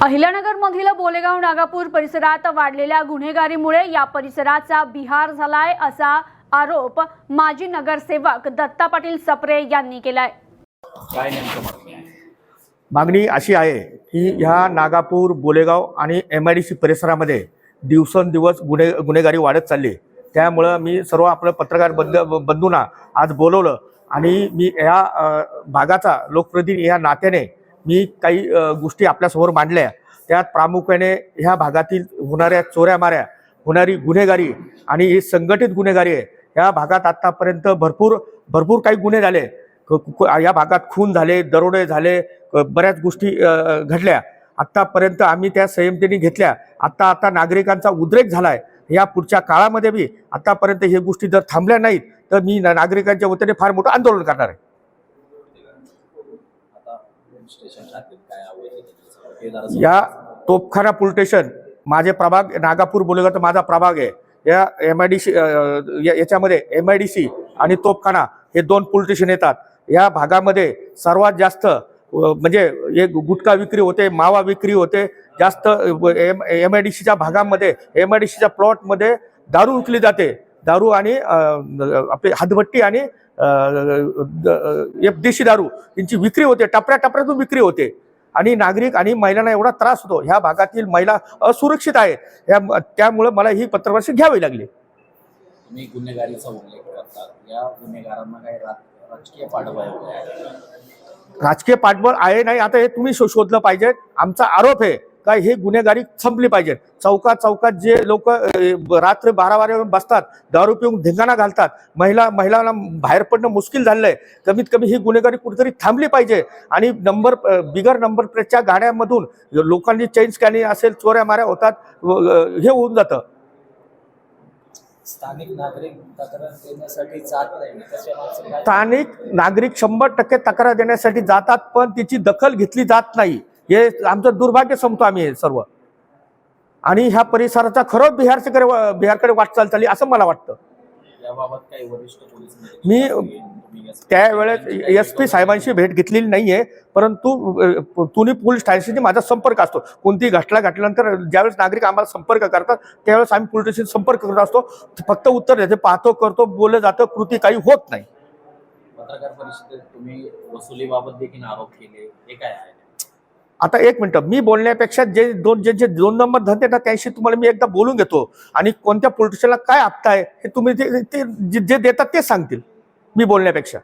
अहिल्यानगरमधील बोलेगाव नागापूर परिसरात वाढलेल्या गुन्हेगारीमुळे या परिसराचा बिहार झालाय असा आरोप माजी नगरसेवक दत्ता पाटील सप्रे यांनी केलाय। काय नेमकं मागणी आहे? मागणी अशी आहे की ह्या नागापूर बोलेगाव आणि MIDC परिसरामध्ये दिवसेंदिवस गुन्हेगारी वाढत चालली। त्यामुळे मी सर्व आपलं पत्रकार बंधूंना आज बोलवलं आणि मी या भागाचा लोकप्रतिनिधी या नात्याने मी काही गोष्टी आपल्यासमोर मांडल्या। त्यात प्रामुख्याने ह्या भागातील होणाऱ्या चोऱ्या-माऱ्या, होणारी गुन्हेगारी आणि ही संघटित गुन्हेगारी आहे। या भागात आतापर्यंत भरपूर काही गुन्हे झाले। या भागात खून झाले, दरोडे झाले, बऱ्याच गोष्टी घडल्या। आतापर्यंत आम्ही त्या संयमतेने घेतल्या। आता नागरिकांचा उद्रेक झालाय। या पुढच्या काळामध्ये बी आतापर्यंत हे गोष्टी जर थांबल्या नाहीत तर मी नागरिकांच्या वतीने फार मोठं आंदोलन करणार आहे। या तोपखाना पोलीस स्टेशन माझे प्रभाग नागापूर बोलेगाव माझा प्रभाग आहे। या MIDC याच्यामध्ये MIDC आणि तोपखाना हे दोन पोलीस स्टेशन येतात। या भागामध्ये सर्वात जास्त म्हणजे एक गुटखा विक्री होते, मावा विक्री होते। जास्त MIDCच्या भागामध्ये MIDCच्या प्लॉटमध्ये दारू विकली जाते। दारू आणि आपली हातभट्टी आणि देशी दारू यांची विक्री होते, टपऱ्यातून विक्री होते आणि नागरिक आणि महिलांना एवढा त्रास होतो। ह्या भागातील महिला असुरक्षित आहे। त्यामुळे मला ही पत्रपरिषद घ्यावी लागली। तुम्ही गुन्हेगारीचा उल्लेख करतात, या गुन्हेगारांना काही राजकीय पाठबळ आहे? राजकीय पाठबळ आहे नाही आता हे तुम्ही शोधलं पाहिजे। आमचा आरोप आहे का हे गुन्हेगारी संपली पाहिजे। चौकात जे लोक रात्री 12 बसतात, दारू पिऊन धिंगाणा घालतात, महिलांना बाहेर पडणं मुश्किल झालंय। कमीत कमी ही गुन्हेगारी कुठेतरी थांबली पाहिजे आणि बिगर नंबर प्लेटच्या गाड्यांमधून लोकांनी चेन स्कॅनिंग असेल, चोऱ्या माऱ्या होतात, हे होऊन जातं। स्थानिक नागरिक तक्रार देण्यासाठी जात नाही। स्थानिक नागरिक 100% तक्रार देण्यासाठी जातात, पण तिची दखल घेतली जात नाही। हे आमचं दुर्भाग्य समजतो आम्ही सर्व। आणि ह्या परिसराचा खरंच बिहारकडे वाटचाल चालली असं मला वाटतं। याबाबत काही वरिष्ठ पोलीस मी त्यावेळेस SP साहेबांशी भेट घेतलेली नाहीये, परंतु तुनी पोलीस स्टेशनशी माझा संपर्क असतो। कोणती घटना घडल्यानंतर ज्यावेळेस नागरिक आम्हाला संपर्क करतात त्यावेळेस आम्ही पोलीस स्टेशन संपर्क करत असतो। फक्त उत्तर देते, पाहतो, करतो, बोललं जातं, कृती काही होत नाही। पत्रकार परिषदेत तुम्ही वसुलीबाबत देखील आरोप केले, हे काय आहे? आता एक मिनिट, मी बोलण्यापेक्षा जे दोन नंबर धंदे ना त्यांशी तुम्हाला मी एकदा बोलून घेतो आणि कोणत्या पोलिटिशियनला काय हप्ता आहे हे तुम्ही जे देतात ते सांगतील मी बोलण्यापेक्षा।